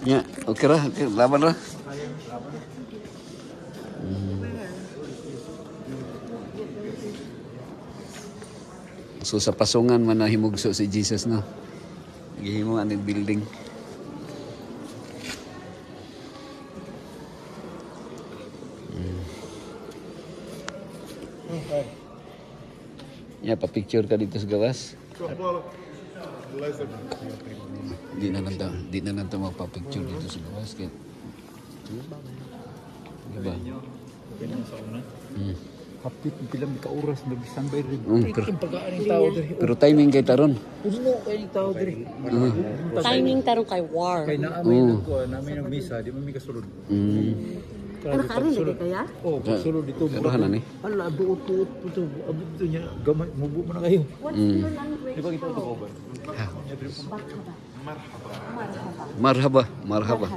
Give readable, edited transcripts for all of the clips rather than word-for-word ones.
Ya, oke lah, oke, laban lah. So sa pasungan man na himugso si Jesus no. Gihimo ang building. Ya, pa-picture ka dito sa gawas. Di na lang magpa-picture dito sa gawas. Kaya, diba? Hapit bilang ka oras nag-standby rin. Pero timing kay taron. Puno kay tao diri. Timing tarong kay war. Kay naamay ko namin ang misa, di man mi kasulod. Pero karon lagi kaya? Oh, kasulod dito. Karahan na ni. Ala duot-duot puto. Abot to niya gamay mubo man na kayo. Di ba kita to cover? Marhaba, marhaba.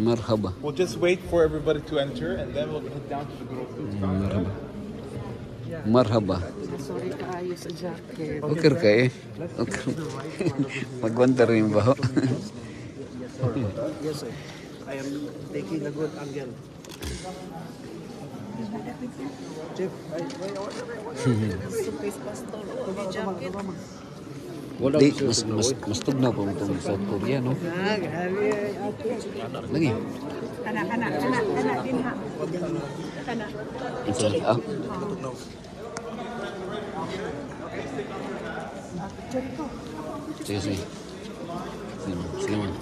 Marhaba. We'll just wait for everybody to enter and then we'll head down to the grove. Marhaba. Marhaba. Sorry kaayo sa jacket. Okay ka eh. Okay. Magwanta rin ba ho? Yes, sir. I am taking a good angle. Chef, Di, mas tugnaw pa mo itong South Korea, no? Lagi. Anak din ha. Ito, ah. Sige, sige. Sige man.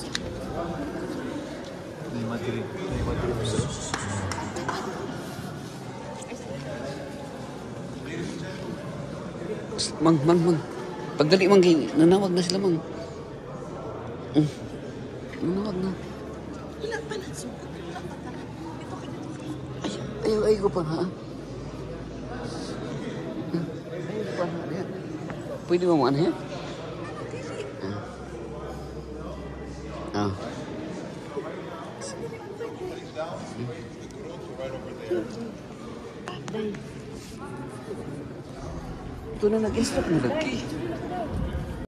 Mang. Pagdali mang nanawag na sila mang. Nanawag na. Ay ko pa ha. Ay pa ha. Pwede mo ano yan? Ah. Ito na nag-stop na lagi.